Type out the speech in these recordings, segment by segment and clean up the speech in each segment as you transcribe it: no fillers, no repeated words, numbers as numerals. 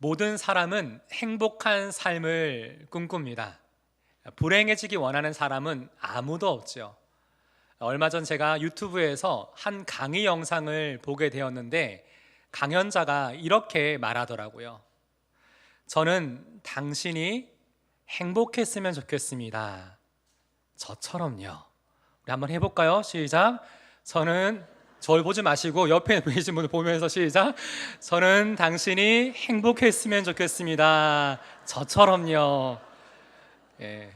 모든 사람은 행복한 삶을 꿈꿉니다. 불행해지기 원하는 사람은 아무도 없죠. 얼마 전 제가 유튜브에서 한 강의 영상을 보게 되었는데 강연자가 이렇게 말하더라고요. 저는 당신이 행복했으면 좋겠습니다. 저처럼요. 우리 한번 해볼까요? 시작. 저를 보지 마시고 옆에 계신 분을 보면서 시작. 저는 당신이 행복했으면 좋겠습니다. 저처럼요. 예.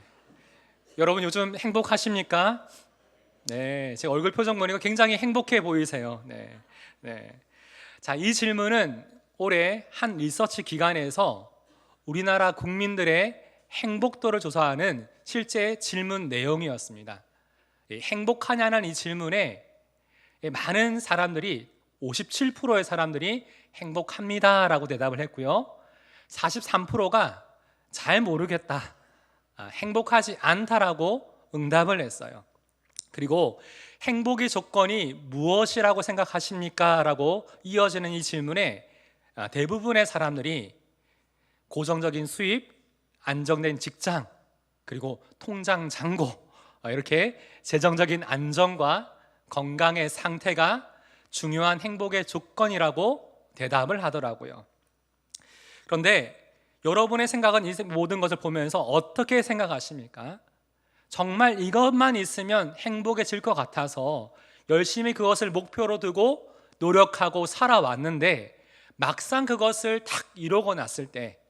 여러분 요즘 행복하십니까? 네, 제 얼굴 표정 보니까 굉장히 행복해 보이세요. 네, 네. 자, 이 질문은 올해 한 리서치 기관에서 우리나라 국민들의 행복도를 조사하는 실제 질문 내용이었습니다. 행복하냐는 이 질문에 많은 사람들이 57%의 사람들이 행복합니다라고 대답을 했고요. 43%가 잘 모르겠다, 행복하지 않다라고 응답을 했어요. 그리고 행복의 조건이 무엇이라고 생각하십니까? 라고 이어지는 이 질문에 대부분의 사람들이 고정적인 수입, 안정된 직장, 그리고 통장 잔고, 이렇게 재정적인 안정과 건강의 상태가 중요한 행복의 조건이라고 대답을 하더라고요. 그런데 여러분의 생각은 이 모든 것을 보면서 어떻게 생각하십니까? 정말 이것만 있으면 행복해질 것 같아서 열심히 그것을 목표로 두고 노력하고 살아왔는데 막상 그것을 탁 이루고 났을 때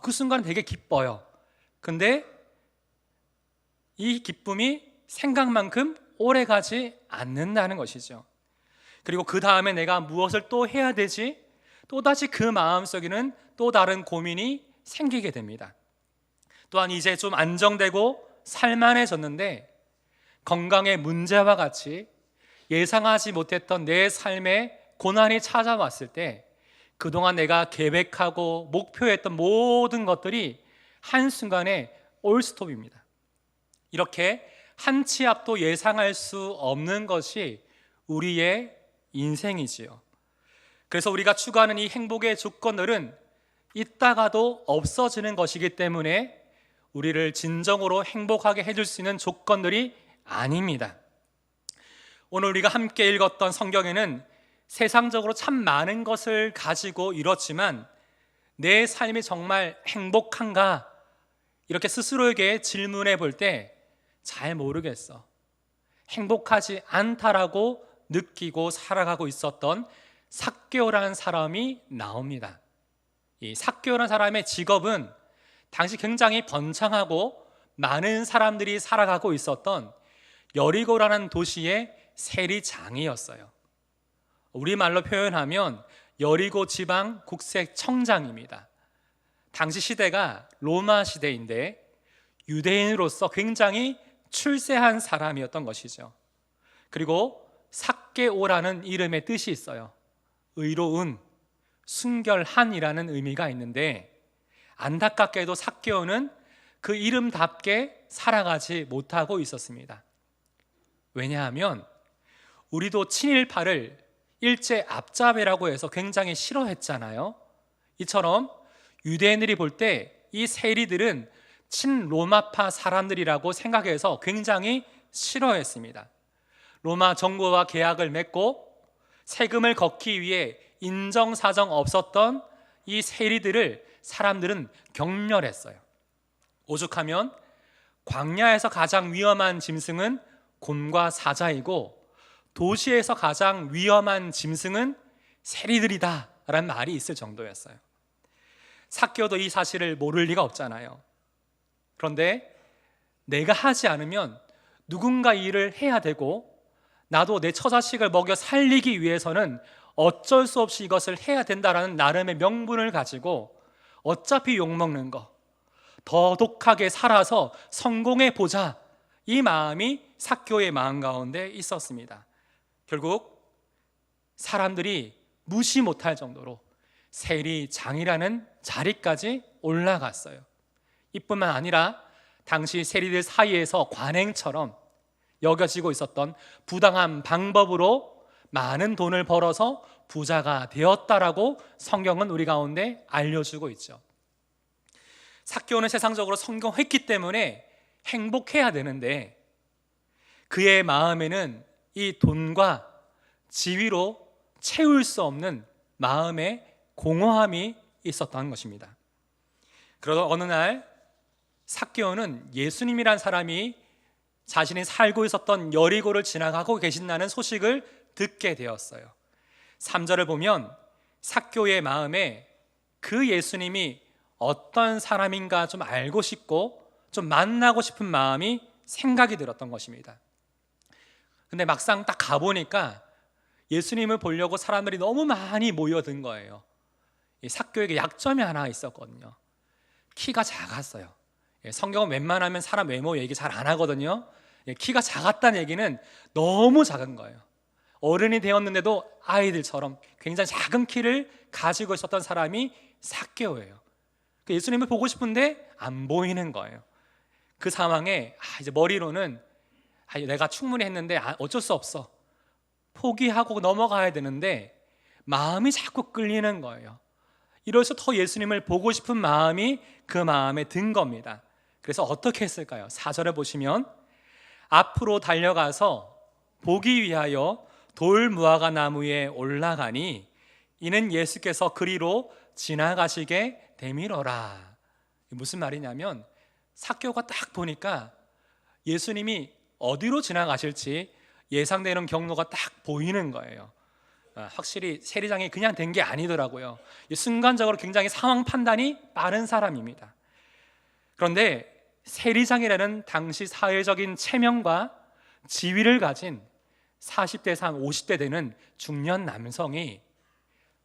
그 순간은 되게 기뻐요. 근데 이 기쁨이 생각만큼 오래가지 않는다는 것이죠. 그리고 그 다음에 내가 무엇을 또 해야 되지? 또다시 그 마음속에는 또 다른 고민이 생기게 됩니다. 또한 이제 좀 안정되고 살만해졌는데 건강의 문제와 같이 예상하지 못했던 내 삶에 고난이 찾아왔을 때 그동안 내가 계획하고 목표했던 모든 것들이 한순간에 올스톱입니다. 이렇게 한 치 앞도 예상할 수 없는 것이 우리의 인생이지요. 그래서 우리가 추구하는 이 행복의 조건들은 있다가도 없어지는 것이기 때문에 우리를 진정으로 행복하게 해줄 수 있는 조건들이 아닙니다. 오늘 우리가 함께 읽었던 성경에는 세상적으로 참 많은 것을 가지고 이뤘지만 내 삶이 정말 행복한가? 이렇게 스스로에게 질문해 볼 때 잘 모르겠어, 행복하지 않다라고 느끼고 살아가고 있었던 삭개오라는 사람이 나옵니다. 이 삭개오라는 사람의 직업은 당시 굉장히 번창하고 많은 사람들이 살아가고 있었던 여리고라는 도시의 세리장이었어요. 우리말로 표현하면 여리고 지방 국세청장입니다. 당시 시대가 로마 시대인데 유대인으로서 굉장히 출세한 사람이었던 것이죠. 그리고 삭개오라는 이름의 뜻이 있어요. 의로운, 순결한이라는 의미가 있는데 안타깝게도 삭개오는 그 이름답게 살아가지 못하고 있었습니다. 왜냐하면 우리도 친일파를 일제 앞잡이라고 해서 굉장히 싫어했잖아요. 이처럼 유대인들이 볼 때 이 세리들은 친로마파 사람들이라고 생각해서 굉장히 싫어했습니다. 로마 정부와 계약을 맺고 세금을 걷기 위해 인정사정 없었던 이 세리들을 사람들은 경멸했어요. 오죽하면 광야에서 가장 위험한 짐승은 곰과 사자이고 도시에서 가장 위험한 짐승은 세리들이다 라는 말이 있을 정도였어요. 삭개오도 이 사실을 모를 리가 없잖아요. 그런데 내가 하지 않으면 누군가 일을 해야 되고 나도 내 처자식을 먹여 살리기 위해서는 어쩔 수 없이 이것을 해야 된다라는 나름의 명분을 가지고 어차피 욕먹는 거, 더 독하게 살아서 성공해 보자, 이 마음이 삭개오의 마음 가운데 있었습니다. 결국 사람들이 무시 못할 정도로 세리장이라는 자리까지 올라갔어요. 이뿐만 아니라 당시 세리들 사이에서 관행처럼 여겨지고 있었던 부당한 방법으로 많은 돈을 벌어서 부자가 되었다라고 성경은 우리 가운데 알려주고 있죠. 삭개오는 세상적으로 성공했기 때문에 행복해야 되는데 그의 마음에는 이 돈과 지위로 채울 수 없는 마음의 공허함이 있었던 것입니다. 그러던 어느 날 삭개오는 예수님이란 사람이 자신이 살고 있었던 여리고를 지나가고 계신다는 소식을 듣게 되었어요. 3절을 보면 삭개오의 마음에 그 예수님이 어떤 사람인가 좀 알고 싶고 좀 만나고 싶은 마음이 생각이 들었던 것입니다. 근데 막상 딱 가보니까 예수님을 보려고 사람들이 너무 많이 모여든 거예요. 이 삭개오에게 약점이 하나 있었거든요. 키가 작았어요. 성경은 웬만하면 사람 외모 얘기 잘 안 하거든요. 키가 작았다는 얘기는 너무 작은 거예요. 어른이 되었는데도 아이들처럼 굉장히 작은 키를 가지고 있었던 사람이 삭개오예요. 예수님을 보고 싶은데 안 보이는 거예요. 그 상황에 이제 머리로는 내가 충분히 했는데 어쩔 수 없어, 포기하고 넘어가야 되는데 마음이 자꾸 끌리는 거예요. 이래서 더 예수님을 보고 싶은 마음이 그 마음에 든 겁니다. 그래서 어떻게 했을까요? 4절에 보시면 앞으로 달려가서 보기 위하여 돌 무화과 나무에 올라가니 이는 예수께서 그리로 지나가시게 되밀어라. 무슨 말이냐면 삭개오가 딱 보니까 예수님이 어디로 지나가실지 예상되는 경로가 딱 보이는 거예요. 확실히 세리장이 그냥 된 게 아니더라고요. 순간적으로 굉장히 상황 판단이 빠른 사람입니다. 그런데 세리장이라는 당시 사회적인 체면과 지위를 가진 40대 상 50대 되는 중년 남성이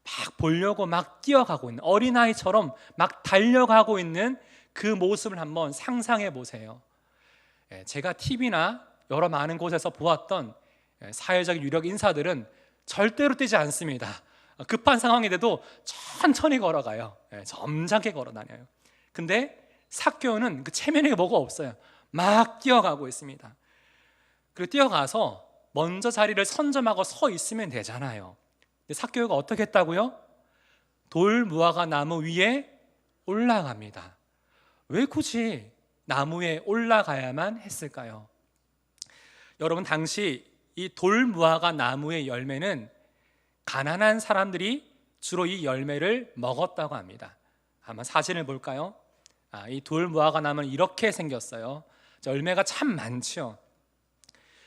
막 보려고 막 뛰어가고 있는, 어린아이처럼 막 달려가고 있는 그 모습을 한번 상상해 보세요. 제가 TV나 여러 많은 곳에서 보았던 사회적 유력 인사들은 절대로 뛰지 않습니다. 급한 상황이 돼도 천천히 걸어가요. 점잖게 걸어 다녀요. 근데 삭개오는 그 체면이 뭐가 없어요. 막 뛰어가고 있습니다. 그리고 뛰어가서 먼저 자리를 선점하고 서 있으면 되잖아요. 근데 삭개오가 어떻게 했다고요? 돌 무화과 나무 위에 올라갑니다. 왜 굳이 나무에 올라가야만 했을까요? 여러분, 당시 이 돌 무화과 나무의 열매는 가난한 사람들이 주로 이 열매를 먹었다고 합니다. 한번 사진을 볼까요? 이 돌 무화과 나무는 이렇게 생겼어요. 열매가 참 많죠.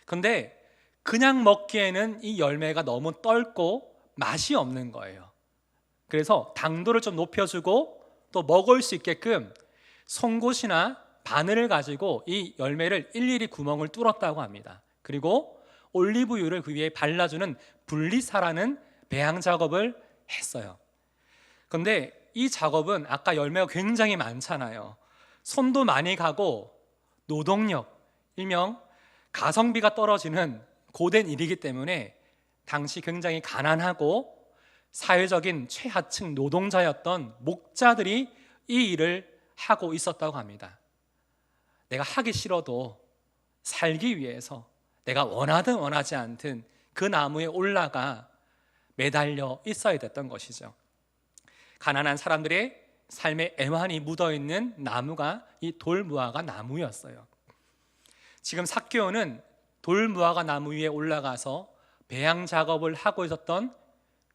근데 그냥 먹기에는 이 열매가 너무 떫고 맛이 없는 거예요. 그래서 당도를 좀 높여주고 또 먹을 수 있게끔 송곳이나 바늘을 가지고 이 열매를 일일이 구멍을 뚫었다고 합니다. 그리고 올리브유를 그 위에 발라주는 분리사라는 배양 작업을 했어요. 그런데 이 작업은 아까 열매가 굉장히 많잖아요. 손도 많이 가고 노동력, 일명 가성비가 떨어지는 고된 일이기 때문에 당시 굉장히 가난하고 사회적인 최하층 노동자였던 목자들이 이 일을 하고 있었다고 합니다. 내가 하기 싫어도 살기 위해서 내가 원하든 원하지 않든 그 나무에 올라가 매달려 있어야 됐던 것이죠. 가난한 사람들의 삶의 애환이 묻어있는 나무가 이 돌무화과 나무였어요. 지금 삭개오는 돌무화과 나무 위에 올라가서 배양 작업을 하고 있었던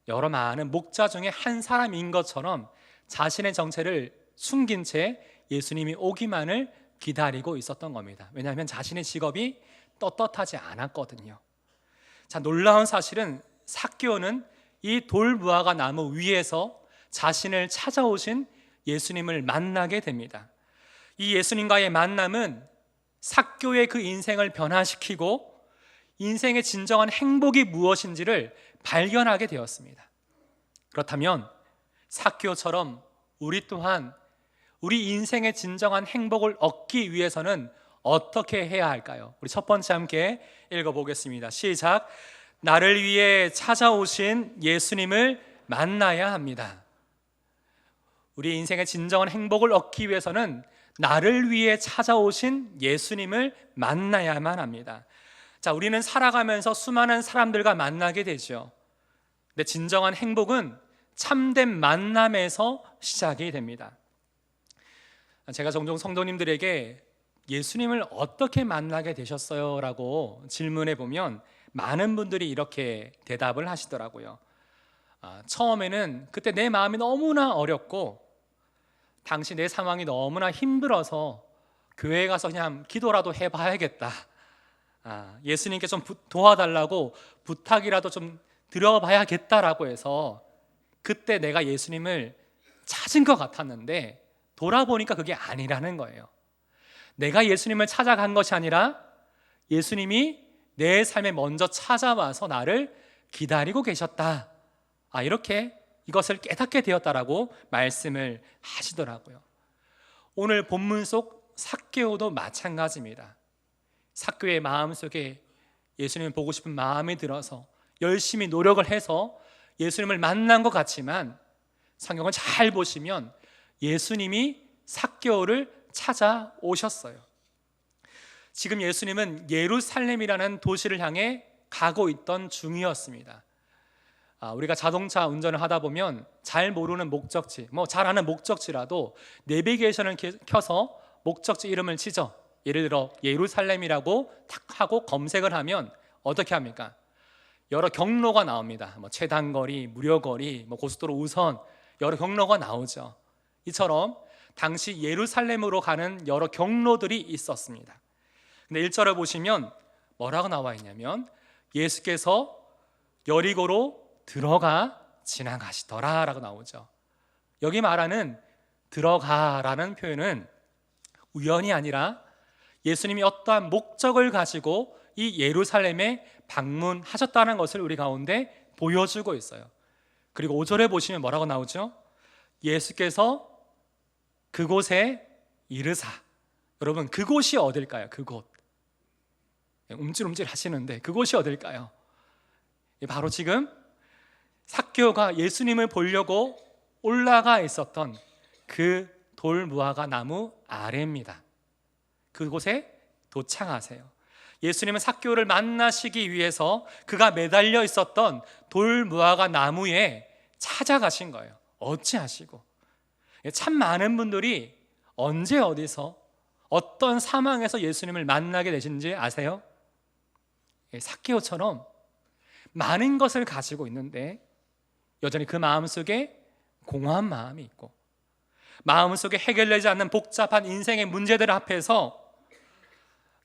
여러 많은 목자 중에 한 사람인 것처럼 자신의 정체를 숨긴 채 예수님이 오기만을 기다리고 있었던 겁니다. 왜냐하면 자신의 직업이 떳떳하지 않았거든요. 자, 놀라운 사실은 삭개오는 이 돌무화과 나무 위에서 자신을 찾아오신 예수님을 만나게 됩니다. 이 예수님과의 만남은 삭개오의 그 인생을 변화시키고 인생의 진정한 행복이 무엇인지를 발견하게 되었습니다. 그렇다면 삭개오처럼 우리 또한 우리 인생의 진정한 행복을 얻기 위해서는 어떻게 해야 할까요? 우리 첫 번째 함께 읽어보겠습니다. 시작. 나를 위해 찾아오신 예수님을 만나야 합니다. 우리 인생의 진정한 행복을 얻기 위해서는 나를 위해 찾아오신 예수님을 만나야만 합니다. 자, 우리는 살아가면서 수많은 사람들과 만나게 되죠. 근데 진정한 행복은 참된 만남에서 시작이 됩니다. 제가 종종 성도님들에게 예수님을 어떻게 만나게 되셨어요? 라고 질문해 보면 많은 분들이 이렇게 대답을 하시더라고요. 처음에는 그때 내 마음이 너무나 어렵고 당시 내 상황이 너무나 힘들어서 교회에 가서 그냥 기도라도 해봐야겠다. 예수님께 좀 도와달라고 부탁이라도 좀 드려봐야겠다라고 해서 그때 내가 예수님을 찾은 것 같았는데 돌아보니까 그게 아니라는 거예요. 내가 예수님을 찾아간 것이 아니라 예수님이 내 삶에 먼저 찾아와서 나를 기다리고 계셨다. 이렇게 이것을 깨닫게 되었다라고 말씀을 하시더라고요. 오늘 본문 속 삭개오도 마찬가지입니다. 삭개오의 마음속에 예수님을 보고 싶은 마음이 들어서 열심히 노력을 해서 예수님을 만난 것 같지만 성경을 잘 보시면 예수님이 삭개오를 찾아오셨어요. 지금 예수님은 예루살렘이라는 도시를 향해 가고 있던 중이었습니다. 우리가 자동차 운전을 하다 보면 잘 모르는 목적지, 잘 아는 목적지라도 내비게이션을 켜서 목적지 이름을 치죠. 예를 들어 예루살렘이라고 탁 하고 검색을 하면 어떻게 합니까? 여러 경로가 나옵니다. 최단거리, 무료거리, 고속도로 우선 여러 경로가 나오죠. 이처럼 당시 예루살렘으로 가는 여러 경로들이 있었습니다. 근데 1절을 보시면 뭐라고 나와 있냐면 예수께서 여리고로 들어가 지나가시더라 라고 나오죠. 여기 말하는 들어가라는 표현은 우연이 아니라 예수님이 어떠한 목적을 가지고 이 예루살렘에 방문하셨다는 것을 우리 가운데 보여주고 있어요. 그리고 5절에 보시면 뭐라고 나오죠? 예수께서 그곳에 이르사. 여러분, 그곳이 어딜까요? 그곳. 움찔움찔 하시는데 그곳이 어딜까요? 바로 지금 삭개오가 예수님을 보려고 올라가 있었던 그 돌무화과 나무 아래입니다. 그곳에 도착하세요. 예수님은 삭개오를 만나시기 위해서 그가 매달려 있었던 돌무화과 나무에 찾아가신 거예요. 어찌하시고. 참 많은 분들이 언제 어디서 어떤 상황에서 예수님을 만나게 되신지 아세요? 삭개오처럼 많은 것을 가지고 있는데 여전히 그 마음속에 공허한 마음이 있고 마음속에 해결되지 않는 복잡한 인생의 문제들 앞에서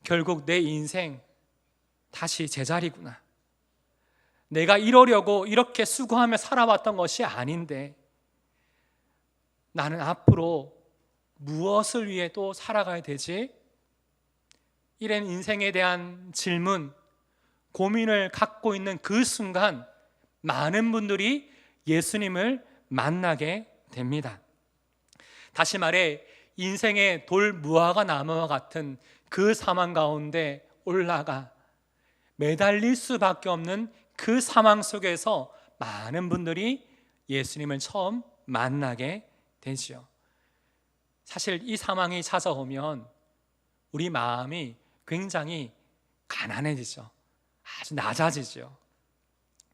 결국 내 인생 다시 제자리구나, 내가 이러려고 이렇게 수고하며 살아왔던 것이 아닌데 나는 앞으로 무엇을 위해 또 살아가야 되지? 이런 인생에 대한 질문, 고민을 갖고 있는 그 순간 많은 분들이 예수님을 만나게 됩니다. 다시 말해 인생의 돌무화과 나무와 같은 그 상황 가운데 올라가 매달릴 수밖에 없는 그 상황 속에서 많은 분들이 예수님을 처음 만나게 되죠. 사실 이 상황이 찾아오면 우리 마음이 굉장히 가난해지죠. 아주 낮아지죠.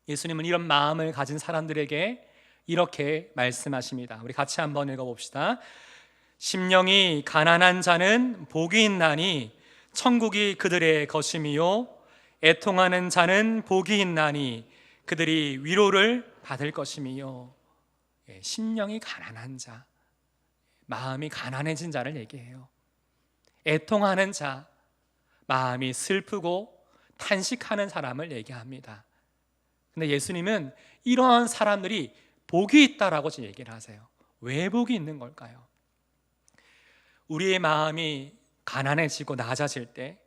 예수님은 이런 마음을 가진 사람들에게 이렇게 말씀하십니다. 우리 같이 한번 읽어봅시다. 심령이 가난한 자는 복이 있나니 천국이 그들의 것임이요 애통하는 자는 복이 있나니 그들이 위로를 받을 것임이요. 심령이 가난한 자, 마음이 가난해진 자를 얘기해요. 애통하는 자, 마음이 슬프고 탄식하는 사람을 얘기합니다. 근데 예수님은 이러한 사람들이 복이 있다라고 얘기를 하세요. 왜 복이 있는 걸까요? 우리의 마음이 가난해지고 낮아질 때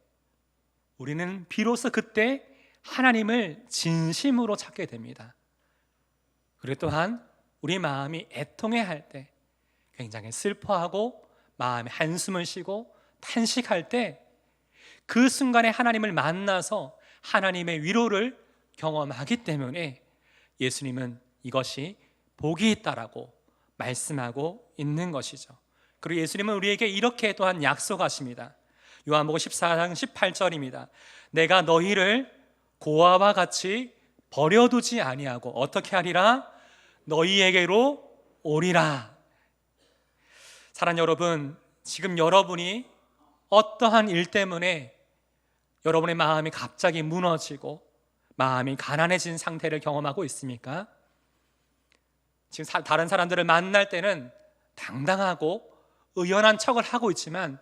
우리는 비로소 그때 하나님을 진심으로 찾게 됩니다. 그리고 또한 우리 마음이 애통해할 때, 굉장히 슬퍼하고 마음에 한숨을 쉬고 탄식할 때 그 순간에 하나님을 만나서 하나님의 위로를 경험하기 때문에 예수님은 이것이 복이 있다라고 말씀하고 있는 것이죠. 그리고 예수님은 우리에게 이렇게 또한 약속하십니다. 요한복음 14장 18절입니다. 내가 너희를 고아와 같이 버려두지 아니하고 어떻게 하리라? 너희에게로 오리라. 사랑하는 여러분, 지금 여러분이 어떠한 일 때문에 여러분의 마음이 갑자기 무너지고 마음이 가난해진 상태를 경험하고 있습니까? 지금 다른 사람들을 만날 때는 당당하고 의연한 척을 하고 있지만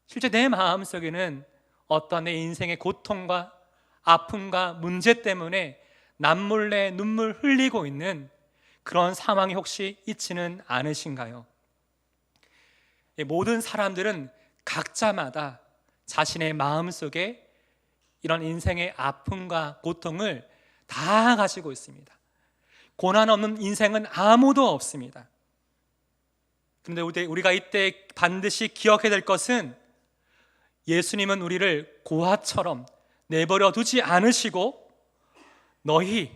실제 내 마음속에는 어떠한 내 인생의 고통과 아픔과 문제 때문에 남몰래 눈물 흘리고 있는 그런 상황이 혹시 있지는 않으신가요? 모든 사람들은 각자마다 자신의 마음속에 이런 인생의 아픔과 고통을 다 가지고 있습니다. 고난 없는 인생은 아무도 없습니다. 그런데 우리가 이때 반드시 기억해야 될 것은 예수님은 우리를 고아처럼 내버려 두지 않으시고 너희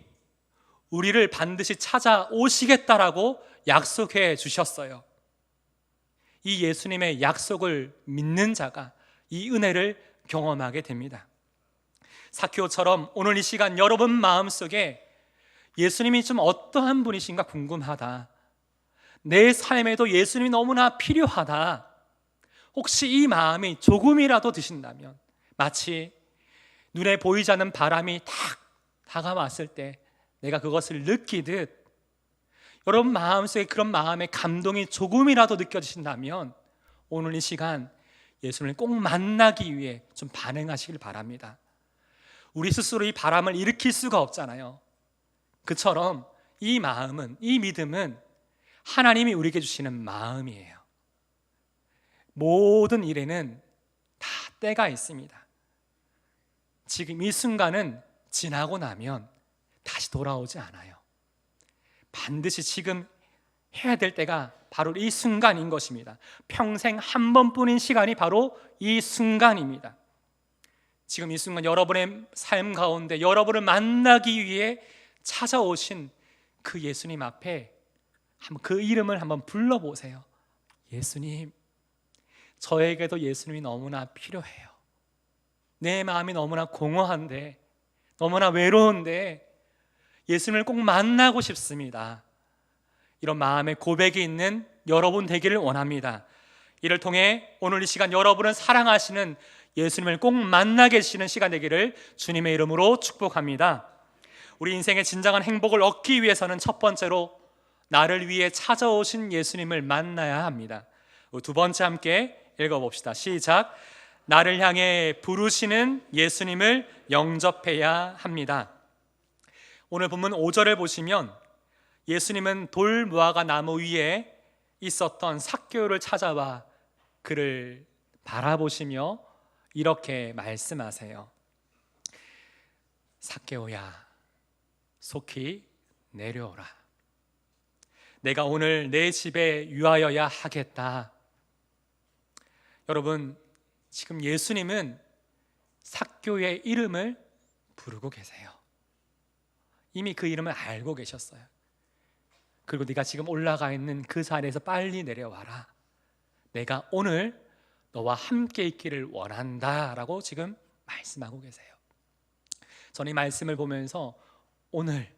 우리를 반드시 찾아오시겠다라고 약속해 주셨어요. 이 예수님의 약속을 믿는 자가 이 은혜를 경험하게 됩니다. 삭개오처럼 오늘 이 시간 여러분 마음속에 예수님이 좀 어떠한 분이신가 궁금하다, 내 삶에도 예수님이 너무나 필요하다, 혹시 이 마음이 조금이라도 드신다면 마치 눈에 보이지 않는 바람이 탁 다가왔을 때 내가 그것을 느끼듯 여러분 마음속에 그런 마음의 감동이 조금이라도 느껴지신다면 오늘 이 시간 예수님을 꼭 만나기 위해 좀 반응하시길 바랍니다. 우리 스스로 이 바람을 일으킬 수가 없잖아요. 그처럼 이 마음은, 이 믿음은 하나님이 우리에게 주시는 마음이에요. 모든 일에는 다 때가 있습니다. 지금 이 순간은 지나고 나면 다시 돌아오지 않아요. 반드시 지금 해야 될 때가 바로 이 순간인 것입니다. 평생 한 번뿐인 시간이 바로 이 순간입니다. 지금 이 순간 여러분의 삶 가운데 여러분을 만나기 위해 찾아오신 그 예수님 앞에 한번 그 이름을 한번 불러보세요. 예수님, 저에게도 예수님이 너무나 필요해요. 내 마음이 너무나 공허한데, 너무나 외로운데 예수님을 꼭 만나고 싶습니다. 이런 마음의 고백이 있는 여러분 되기를 원합니다. 이를 통해 오늘 이 시간 여러분을 사랑하시는 예수님을 꼭 만나 계시는 시간 되기를 주님의 이름으로 축복합니다. 우리 인생의 진정한 행복을 얻기 위해서는 첫 번째로 나를 위해 찾아오신 예수님을 만나야 합니다. 두 번째 함께 읽어봅시다. 시작. 나를 향해 부르시는 예수님을 영접해야 합니다. 오늘 본문 5절을 보시면 예수님은 돌 무화과 나무 위에 있었던 삭개오를 찾아와 그를 바라보시며 이렇게 말씀하세요. 삭개오야, 속히 내려오라. 내가 오늘 내 집에 유하여야 하겠다. 여러분, 지금 예수님은 삭개오의 이름을 부르고 계세요. 이미 그 이름을 알고 계셨어요. 그리고 네가 지금 올라가 있는 그 자리에서 빨리 내려와라. 내가 오늘 너와 함께 있기를 원한다 라고 지금 말씀하고 계세요. 저는 이 말씀을 보면서 오늘,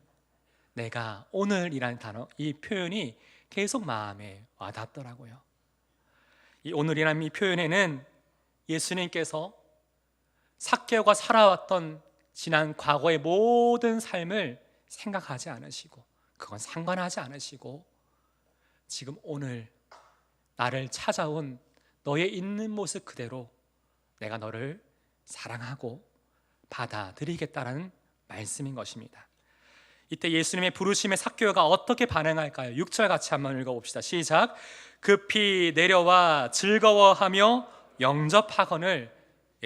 내가 오늘이라는 단어, 이 표현이 계속 마음에 와닿더라고요. 이 오늘이라는 이 표현에는 예수님께서 삭개오가 살아왔던 지난 과거의 모든 삶을 생각하지 않으시고 그건 상관하지 않으시고 지금 오늘 나를 찾아온 너의 있는 모습 그대로 내가 너를 사랑하고 받아들이겠다라는 말씀인 것입니다. 이때 예수님의 부르심에 삭개오가 어떻게 반응할까요? 6절 같이 한번 읽어봅시다. 시작. 급히 내려와 즐거워하며 영접하거늘.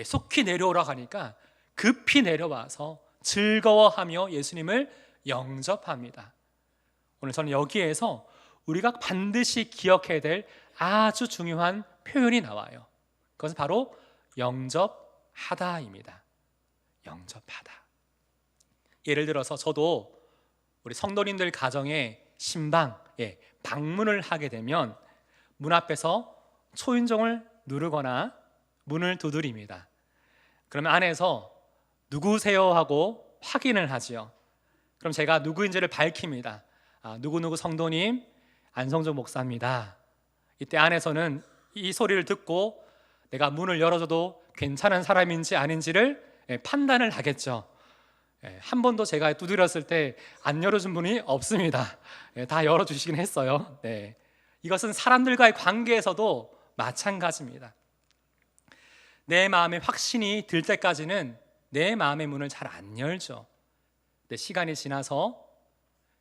속히 내려오라고 하니까 급히 내려와서 즐거워하며 예수님을 영접합니다. 오늘 저는 여기에서 우리가 반드시 기억해야 될 아주 중요한 표현이 나와요. 그것은 바로 영접하다입니다. 영접하다. 예를 들어서 저도 우리 성도님들 가정에 신방에 방문을 하게 되면 문 앞에서 초인종을 누르거나 문을 두드립니다. 그러면 안에서 누구세요 하고 확인을 하지요. 그럼 제가 누구인지를 밝힙니다. 누구누구 성도님 안성조 목사입니다. 이때 안에서는 이 소리를 듣고 내가 문을 열어줘도 괜찮은 사람인지 아닌지를 판단을 하겠죠. 한 번도 제가 두드렸을 때 안 열어준 분이 없습니다. 다 열어주시긴 했어요. 이것은 사람들과의 관계에서도 마찬가지입니다. 내 마음에 확신이 들 때까지는 내 마음의 문을 잘 안 열죠. 근데 시간이 지나서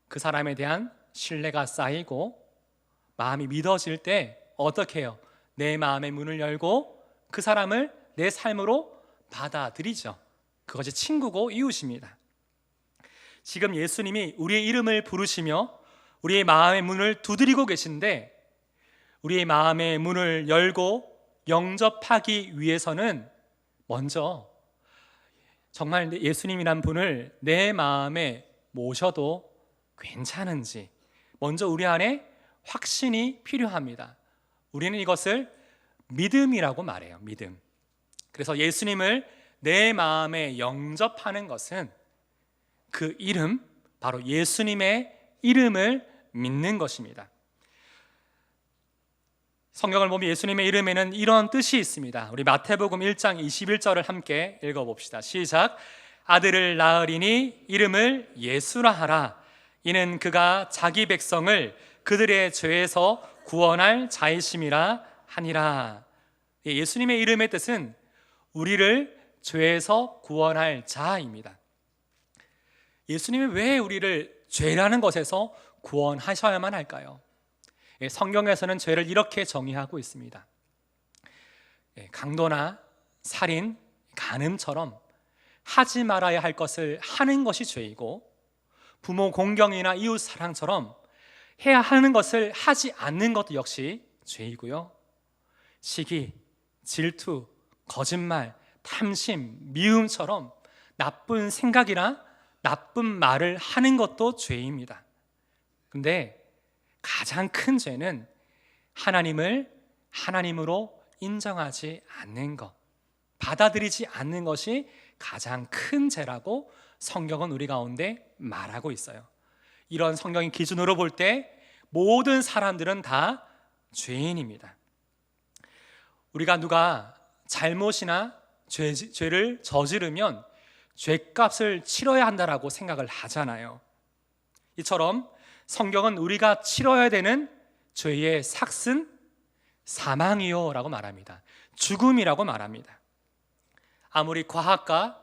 그 사람에 대한 신뢰가 쌓이고 마음이 믿어질 때 어떻게 해요? 내 마음의 문을 열고 그 사람을 내 삶으로 받아들이죠. 그것이 친구고 이웃입니다. 지금 예수님이 우리의 이름을 부르시며 우리의 마음의 문을 두드리고 계신데, 우리의 마음의 문을 열고 영접하기 위해서는 먼저 정말 예수님이란 분을 내 마음에 모셔도 괜찮은지 먼저 우리 안에 확신이 필요합니다. 우리는 이것을 믿음이라고 말해요. 믿음. 그래서 예수님을 내 마음에 영접하는 것은 그 이름, 바로 예수님의 이름을 믿는 것입니다. 성경을 보면 예수님의 이름에는 이런 뜻이 있습니다. 우리 마태복음 1장 21절을 함께 읽어봅시다. 시작. 아들을 낳으리니 이름을 예수라 하라. 이는 그가 자기 백성을 그들의 죄에서 구원할 자이심이라 하니라. 예수님의 이름의 뜻은 우리를 죄에서 구원할 자입니다. 예수님이 왜 우리를 죄라는 것에서 구원하셔야만 할까요? 성경에서는 죄를 이렇게 정의하고 있습니다. 강도나 살인, 간음처럼 하지 말아야 할 것을 하는 것이 죄이고, 부모 공경이나 이웃 사랑처럼 해야 하는 것을 하지 않는 것도 역시 죄이고요. 시기, 질투, 거짓말, 탐심, 미움처럼 나쁜 생각이나 나쁜 말을 하는 것도 죄입니다. 근데 가장 큰 죄는 하나님을 하나님으로 인정하지 않는 것, 받아들이지 않는 것이 가장 큰 죄라고 성경은 우리 가운데 말하고 있어요. 이런 성경의 기준으로 볼 때 모든 사람들은 다 죄인입니다. 우리가 누가 잘못이나 죄를 저지르면 죄값을 치러야 한다라고 생각을 하잖아요. 이처럼 성경은 우리가 치러야 되는 죄의 삭은 사망이요 라고 말합니다. 죽음이라고 말합니다. 아무리 과학과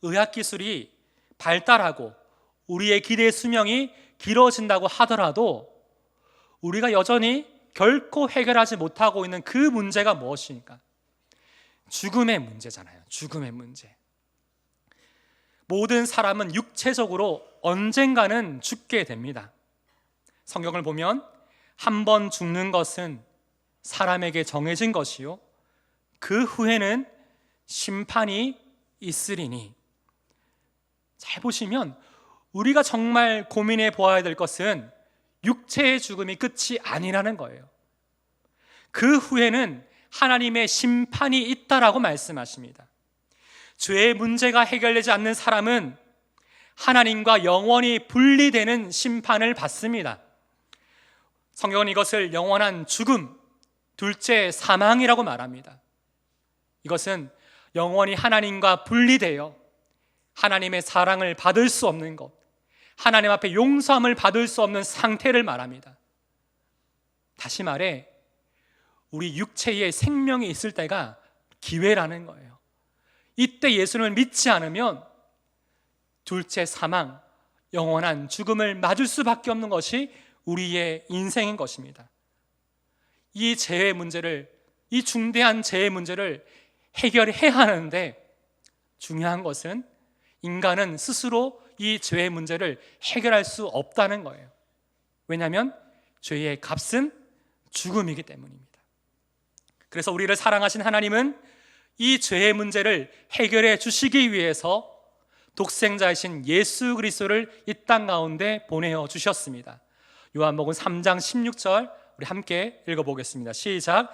의학기술이 발달하고 우리의 기대 수명이 길어진다고 하더라도 우리가 여전히 결코 해결하지 못하고 있는 그 문제가 무엇입니까? 죽음의 문제잖아요. 죽음의 문제. 모든 사람은 육체적으로 언젠가는 죽게 됩니다. 성경을 보면 한 번 죽는 것은 사람에게 정해진 것이요 그 후에는 심판이 있으리니. 잘 보시면 우리가 정말 고민해 보아야 될 것은 육체의 죽음이 끝이 아니라는 거예요. 그 후에는 하나님의 심판이 있다라고 말씀하십니다. 죄의 문제가 해결되지 않는 사람은 하나님과 영원히 분리되는 심판을 받습니다. 성경은 이것을 영원한 죽음, 둘째 사망이라고 말합니다. 이것은 영원히 하나님과 분리되어 하나님의 사랑을 받을 수 없는 것, 하나님 앞에 용서함을 받을 수 없는 상태를 말합니다. 다시 말해 우리 육체에 생명이 있을 때가 기회라는 거예요. 이때 예수님을 믿지 않으면 둘째 사망, 영원한 죽음을 맞을 수밖에 없는 것이 우리의 인생인 것입니다. 이 죄의 문제를, 이 중대한 죄의 문제를 해결해야 하는데 중요한 것은 인간은 스스로 이 죄의 문제를 해결할 수 없다는 거예요. 왜냐하면 죄의 값은 죽음이기 때문입니다. 그래서 우리를 사랑하신 하나님은 이 죄의 문제를 해결해 주시기 위해서 독생자이신 예수 그리스도를 이 땅 가운데 보내어 주셨습니다. 요한복음 3장 16절 우리 함께 읽어보겠습니다. 시작.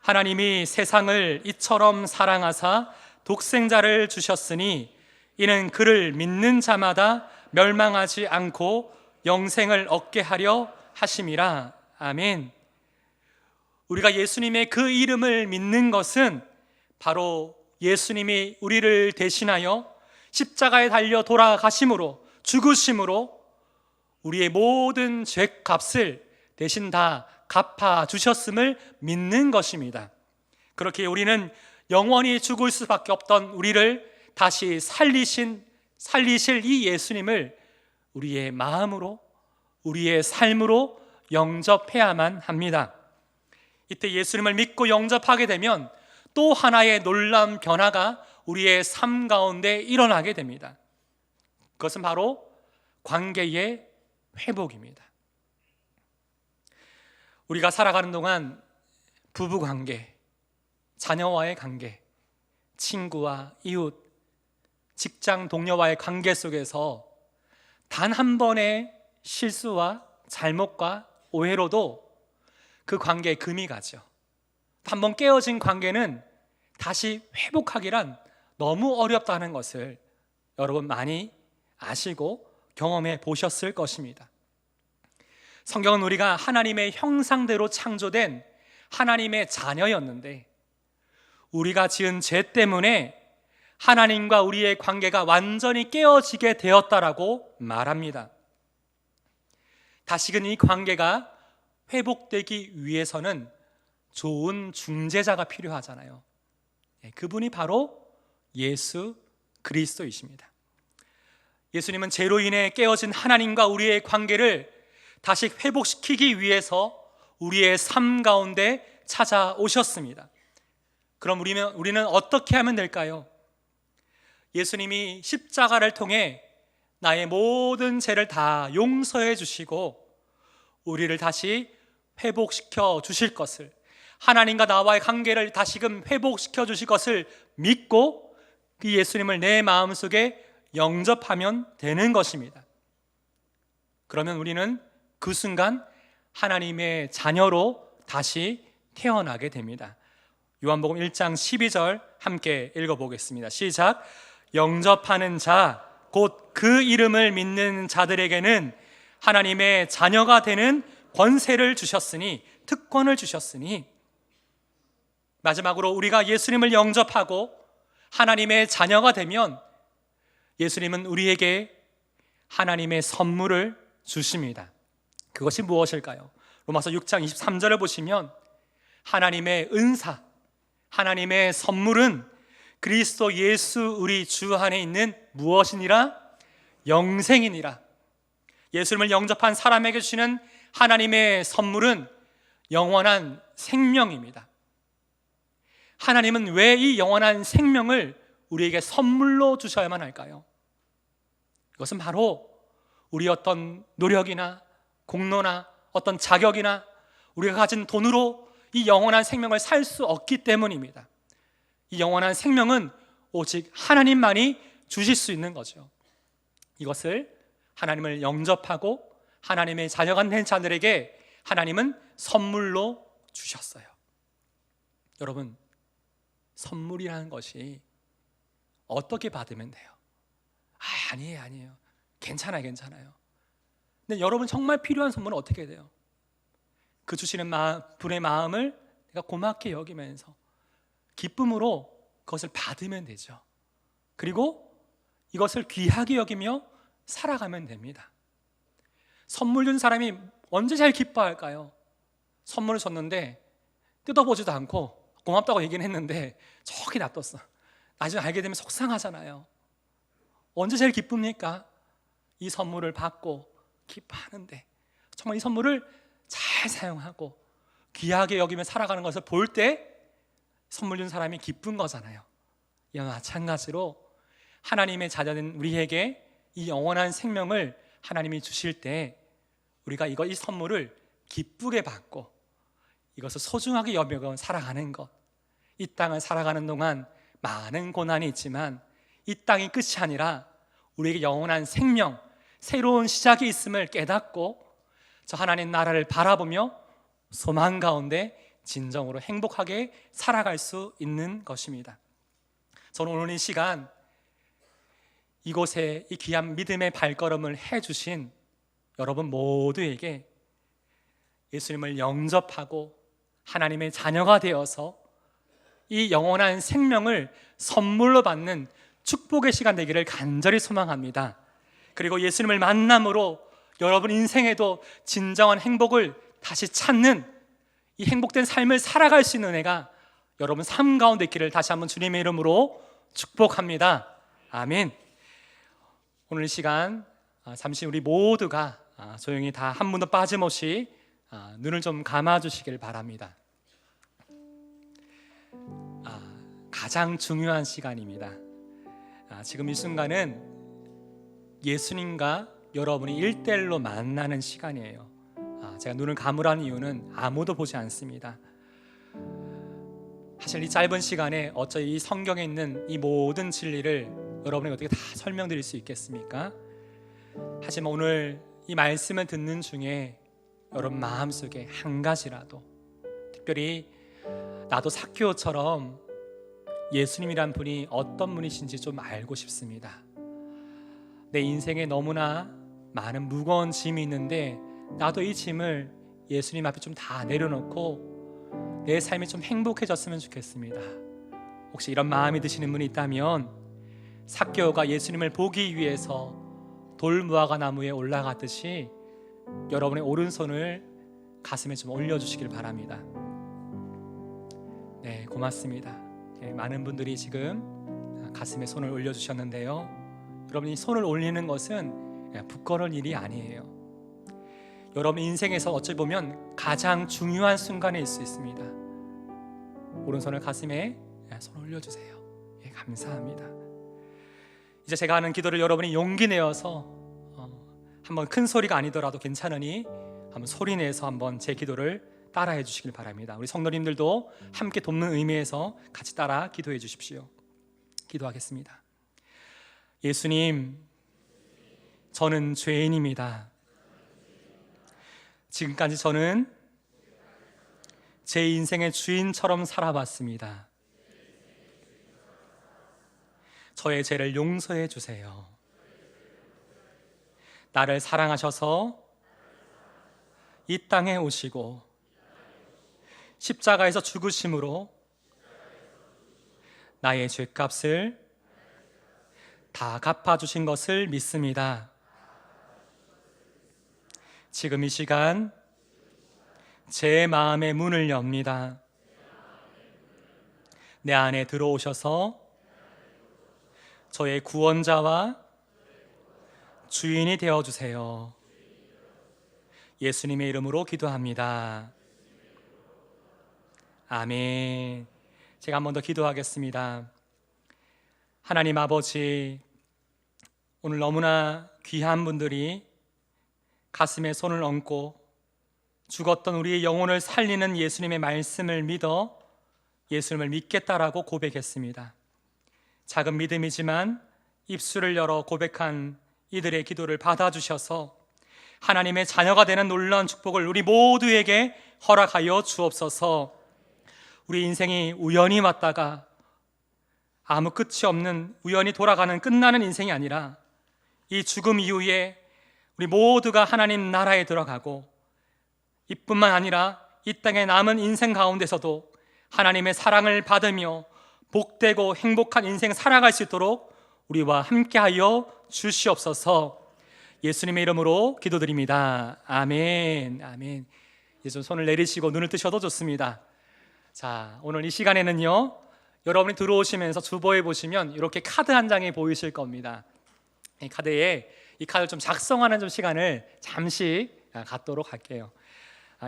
하나님이 세상을 이처럼 사랑하사 독생자를 주셨으니 이는 그를 믿는 자마다 멸망하지 않고 영생을 얻게 하려 하심이라. 아멘. 우리가 예수님의 그 이름을 믿는 것은 바로 예수님이 우리를 대신하여 십자가에 달려 돌아가심으로, 죽으심으로 우리의 모든 죄값을 대신 다 갚아주셨음을 믿는 것입니다. 그렇게 우리는 영원히 죽을 수밖에 없던 우리를 다시 살리실 이 예수님을 우리의 마음으로, 우리의 삶으로 영접해야만 합니다. 이때 예수님을 믿고 영접하게 되면 또 하나의 놀라운 변화가 우리의 삶 가운데 일어나게 됩니다. 그것은 바로 관계의 회복입니다. 우리가 살아가는 동안 부부관계, 자녀와의 관계, 친구와 이웃, 직장 동료와의 관계 속에서 단 한 번의 실수와 잘못과 오해로도 그 관계에 금이 가죠. 한번 깨어진 관계는 다시 회복하기란 너무 어렵다는 것을 여러분 많이 아시고 경험해 보셨을 것입니다. 성경은 우리가 하나님의 형상대로 창조된 하나님의 자녀였는데 우리가 지은 죄 때문에 하나님과 우리의 관계가 완전히 깨어지게 되었다라고 말합니다. 다시금 이 관계가 회복되기 위해서는 좋은 중재자가 필요하잖아요. 그분이 바로 예수 그리스도이십니다. 예수님은 죄로 인해 깨어진 하나님과 우리의 관계를 다시 회복시키기 위해서 우리의 삶 가운데 찾아오셨습니다. 그럼 우리는 어떻게 하면 될까요? 예수님이 십자가를 통해 나의 모든 죄를 다 용서해 주시고 우리를 다시 회복시켜 주실 것을, 하나님과 나와의 관계를 다시금 회복시켜 주실 것을 믿고 그 예수님을 내 마음속에 영접하면 되는 것입니다. 그러면 우리는 그 순간 하나님의 자녀로 다시 태어나게 됩니다. 요한복음 1장 12절 함께 읽어보겠습니다. 시작. 영접하는 자, 곧 그 이름을 믿는 자들에게는 하나님의 자녀가 되는 권세를 주셨으니, 특권을 주셨으니, 마지막으로 우리가 예수님을 영접하고 하나님의 자녀가 되면 예수님은 우리에게 하나님의 선물을 주십니다. 그것이 무엇일까요? 로마서 6장 23절을 보시면 하나님의 은사, 하나님의 선물은 그리스도 예수 우리 주 안에 있는 무엇이니라? 영생이니라. 예수님을 영접한 사람에게 주시는 하나님의 선물은 영원한 생명입니다. 하나님은 왜 이 영원한 생명을 우리에게 선물로 주셔야만 할까요? 이것은 바로 우리 어떤 노력이나 공로나 어떤 자격이나 우리가 가진 돈으로 이 영원한 생명을 살 수 없기 때문입니다. 이 영원한 생명은 오직 하나님만이 주실 수 있는 거죠. 이것을 하나님을 영접하고 하나님의 자녀가 된 자들에게 하나님은 선물로 주셨어요. 여러분, 선물이라는 것이 어떻게 받으면 돼요? 아니에요. 괜찮아요. 근데 여러분 정말 필요한 선물은 어떻게 돼요? 그 주시는 분의 마음을 내가 고맙게 여기면서 기쁨으로 그것을 받으면 되죠. 그리고 이것을 귀하게 여기며 살아가면 됩니다. 선물 준 사람이 언제 제일 기뻐할까요? 선물을 줬는데 뜯어보지도 않고 고맙다고 얘기는 했는데 저기 놔뒀어. 나중에 알게 되면 속상하잖아요. 언제 제일 기쁩니까? 이 선물을 받고 기뻐하는데 정말 이 선물을 잘 사용하고 귀하게 여기며 살아가는 것을 볼 때 선물 준 사람이 기쁜 거잖아요. 이와 마찬가지로 하나님의 자녀된 우리에게 이 영원한 생명을 하나님이 주실 때 우리가 이 선물을 기쁘게 받고 이것을 소중하게 여겨 살아가는 것, 이 땅을 살아가는 동안 많은 고난이 있지만 이 땅이 끝이 아니라 우리에게 영원한 생명, 새로운 시작이 있음을 깨닫고 저 하나님 나라를 바라보며 소망 가운데 진정으로 행복하게 살아갈 수 있는 것입니다. 저는 오늘 이 시간 이곳에 이 귀한 믿음의 발걸음을 해주신 여러분 모두에게 예수님을 영접하고 하나님의 자녀가 되어서 이 영원한 생명을 선물로 받는 축복의 시간 되기를 간절히 소망합니다. 그리고 예수님을 만남으로 여러분 인생에도 진정한 행복을 다시 찾는 이 행복된 삶을 살아갈 수 있는 은혜가 여러분 삶 가운데 있기를 다시 한번 주님의 이름으로 축복합니다. 아멘. 오늘 이 시간 잠시 우리 모두가 조용히 다 한 분도 빠짐없이 눈을 좀 감아주시길 바랍니다. 가장 중요한 시간입니다. 지금 이 순간은 예수님과 여러분이 1대1로 만나는 시간이에요. 제가 눈을 감으라는 이유는 아무도 보지 않습니다. 사실 이 짧은 시간에 어쩌 이 성경에 있는 이 모든 진리를 여러분에게 어떻게 다 설명드릴 수 있겠습니까? 하지만 오늘 이 말씀을 듣는 중에 여러분 마음속에 한 가지라도, 특별히 나도 삭개오처럼 예수님이란 분이 어떤 분이신지 좀 알고 싶습니다. 내 인생에 너무나 많은 무거운 짐이 있는데 나도 이 짐을 예수님 앞에 좀 다 내려놓고 내 삶이 좀 행복해졌으면 좋겠습니다. 혹시 이런 마음이 드시는 분이 있다면 삭개오가 예수님을 보기 위해서 돌무화과 나무에 올라갔듯이 여러분의 오른손을 가슴에 좀 올려주시길 바랍니다. 네, 고맙습니다. 네, 많은 분들이 지금 가슴에 손을 올려주셨는데요, 여러분이 손을 올리는 것은 부끄러운 일이 아니에요. 여러분 인생에서 어찌 보면 가장 중요한 순간일 수 있습니다. 오른손을 가슴에 손 올려주세요. 예, 감사합니다. 이제 제가 하는 기도를 여러분이 용기 내어서 한번 큰 소리가 아니더라도 괜찮으니 한번 소리 내서 한번 제 기도를 따라해 주시길 바랍니다. 우리 성도님들도 함께 돕는 의미에서 같이 따라 기도해 주십시오. 기도하겠습니다. 예수님, 저는 죄인입니다. 지금까지 저는 제 인생의 주인처럼 살아왔습니다. 저의 죄를 용서해 주세요. 나를 사랑하셔서 이 땅에 오시고 십자가에서 죽으심으로 나의 죄값을 다 갚아주신 것을 믿습니다. 지금 이 시간 제 마음의 문을 엽니다. 내 안에 들어오셔서 저의 구원자와 주인이 되어주세요. 예수님의 이름으로 기도합니다. 아멘. 제가 한 번 더 기도하겠습니다. 하나님 아버지, 오늘 너무나 귀한 분들이 가슴에 손을 얹고 죽었던 우리의 영혼을 살리는 예수님의 말씀을 믿어 예수님을 믿겠다라고 고백했습니다. 작은 믿음이지만 입술을 열어 고백한 이들의 기도를 받아주셔서 하나님의 자녀가 되는 놀라운 축복을 우리 모두에게 허락하여 주옵소서. 우리 인생이 우연히 왔다가 아무 끝이 없는 우연히 돌아가는 끝나는 인생이 아니라 이 죽음 이후에 우리 모두가 하나님 나라에 들어가고 이뿐만 아니라 이 땅에 남은 인생 가운데서도 하나님의 사랑을 받으며 복되고 행복한 인생 살아갈 수 있도록 우리와 함께하여 주시옵소서. 예수님의 이름으로 기도드립니다. 아멘. 아멘. 이제 좀 손을 내리시고 눈을 뜨셔도 좋습니다. 자, 오늘 이 시간에는요, 여러분이 들어오시면서 주보에 보시면 이렇게 카드 한 장이 보이실 겁니다. 이 카드를 좀 작성하는 좀 시간을 잠시 갖도록 할게요.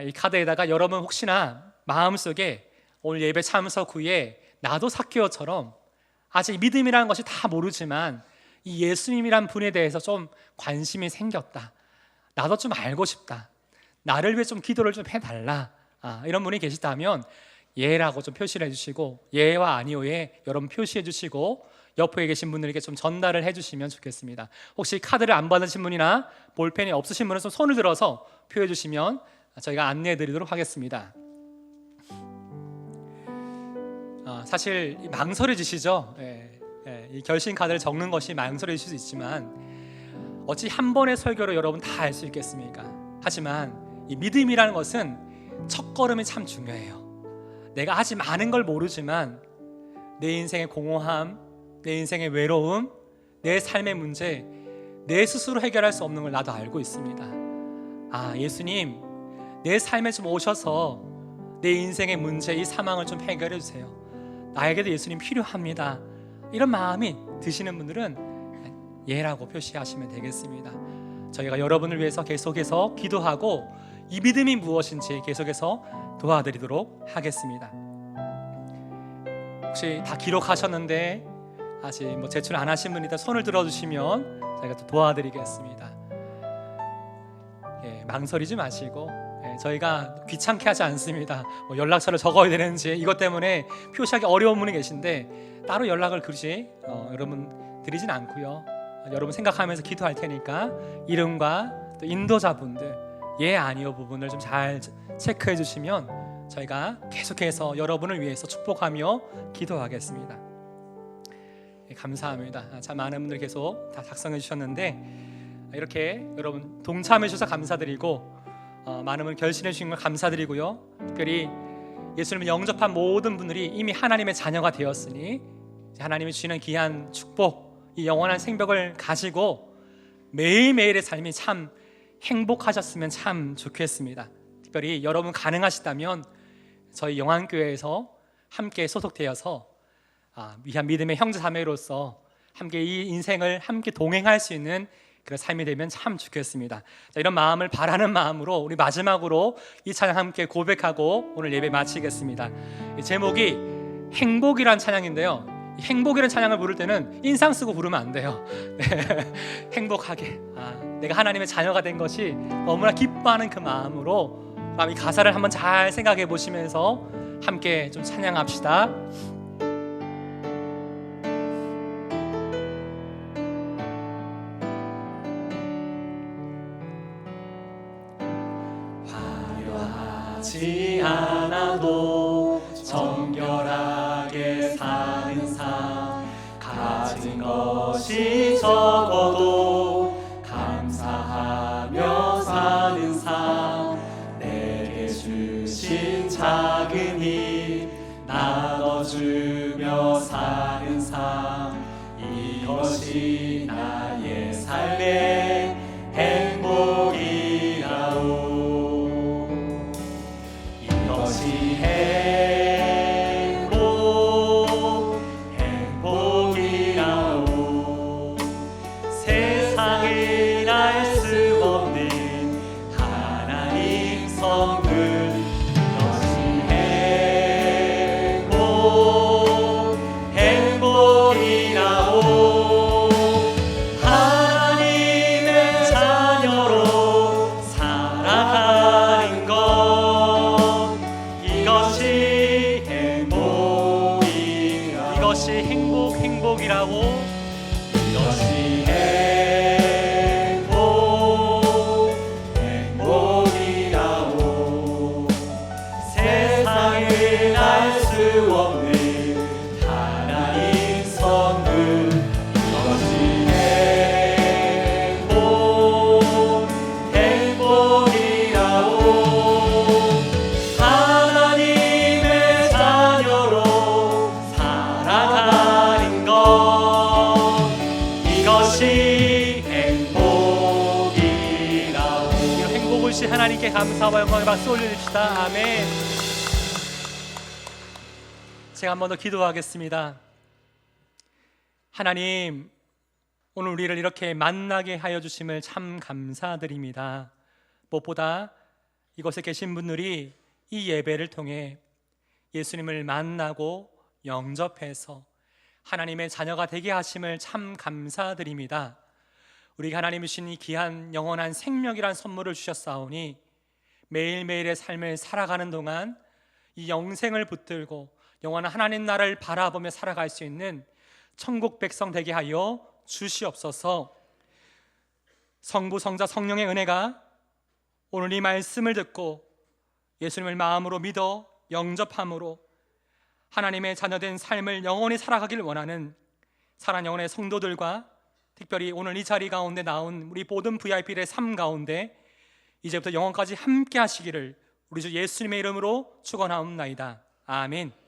이 카드에다가 여러분 혹시나 마음속에 오늘 예배 참석 후에 나도 삭개오처럼 아직 믿음이라는 것이 다 모르지만 이 예수님이란 분에 대해서 좀 관심이 생겼다, 나도 좀 알고 싶다, 나를 위해 좀 기도를 좀 해달라, 이런 분이 계시다면 예라고 좀 표시를 해주시고, 예와 아니오에 여러분 표시해 주시고 옆에 계신 분들에게 좀 전달을 해주시면 좋겠습니다. 혹시 카드를 안 받으신 분이나 볼펜이 없으신 분은 좀 손을 들어서 표해 주시면 저희가 안내해 드리도록 하겠습니다. 사실 망설여지시죠? 이 결심 카드를 적는 것이 망설여질 수 있지만 어찌 한 번의 설교로 여러분 다 알 수 있겠습니까? 하지만 이 믿음이라는 것은 첫걸음이 참 중요해요. 내가 아직 많은 걸 모르지만 내 인생의 공허함, 내 인생의 외로움, 내 삶의 문제, 내 스스로 해결할 수 없는 걸 나도 알고 있습니다. 예수님, 내 삶에 좀 오셔서 내 인생의 문제, 이 상황을 좀 해결해 주세요. 나에게도 예수님 필요합니다. 이런 마음이 드시는 분들은 예라고 표시하시면 되겠습니다. 저희가 여러분을 위해서 계속해서 기도하고 이 믿음이 무엇인지 계속해서 도와드리도록 하겠습니다. 혹시 다 기록하셨는데 아직 제출 안 하신 분이 있다 손을 들어주시면 저희가 또 도와드리겠습니다. 망설이지 마시고 저희가 귀찮게 하지 않습니다. 연락처를 적어야 되는지 이것 때문에 표시하기 어려운 분이 계신데 따로 연락을 그러지 여러분 드리진 않고요. 여러분 생각하면서 기도할 테니까 이름과 또 인도자분들 예 아니요 부분을 좀 잘 체크해 주시면 저희가 계속해서 여러분을 위해서 축복하며 기도하겠습니다. 감사합니다. 참 많은 분들 계속 다 작성해 주셨는데 이렇게 여러분 동참해 주셔서 감사드리고 많은 분 결신해 주신 걸 감사드리고요. 특별히 예수님을 영접한 모든 분들이 이미 하나님의 자녀가 되었으니 하나님이 주시는 귀한 축복, 이 영원한 생명을 가지고 매일매일의 삶이 참 행복하셨으면 참 좋겠습니다. 특별히 여러분 가능하시다면 저희 영안교회에서 함께 소속되어서 위한 믿음의 형제 자매로서 함께 이 인생을 함께 동행할 수 있는 그런 삶이 되면 참 좋겠습니다. 자, 이런 마음을 바라는 마음으로 우리 마지막으로 이 찬양 함께 고백하고 오늘 예배 마치겠습니다. 제목이 행복이란 찬양인데요. 행복이란 찬양을 부를 때는 인상 쓰고 부르면 안 돼요. 행복하게 내가 하나님의 자녀가 된 것이 너무나 기뻐하는 그 마음으로 이 가사를 한번 잘 생각해 보시면서 함께 좀 찬양합시다. 화려하지 않아도 정결하게 사는 삶, 가진 것이 적어도 감사하며 사는 삶, 내게 주신 작은 힘 나눠주며 사는 삶, 이것이 나의 삶의 행복이라오. 이것이 행복이라오. 세상을 알 수 없는 하나님 성을, 이것이 행복이라오. 하나님의 자녀로 살아가는 것, 이것이 행복이라고. 이것이 행복이라고. 세상을 알 수 없는 하나님 선물, 이것이 행복이라고. 하나님의 자녀로 살아가는 것, 이것이 행복이라고. 이 행복을 주신 하나님께 감사와 영광의 박수 올려줍시다. 아멘. 제가 한 번 더 기도하겠습니다. 하나님, 오늘 우리를 이렇게 만나게 하여 주심을 참 감사드립니다. 무엇보다 이곳에 계신 분들이 이 예배를 통해 예수님을 만나고 영접해서 하나님의 자녀가 되게 하심을 참 감사드립니다. 우리가 하나님이 주신 이 귀한 영원한 생명이란 선물을 주셨사오니 매일매일의 삶을 살아가는 동안 이 영생을 붙들고 영원한 하나님 나라를 바라보며 살아갈 수 있는 천국 백성 되게 하여 주시옵소서. 성부, 성자, 성령의 은혜가 오늘 이 말씀을 듣고 예수님을 마음으로 믿어 영접함으로 하나님의 자녀된 삶을 영원히 살아가길 원하는 사랑하는 영혼의 성도들과 특별히 오늘 이 자리 가운데 나온 우리 모든 VIP들의 삶 가운데 이제부터 영원까지 함께 하시기를 우리 주 예수님의 이름으로 축원하옵나이다. 아멘.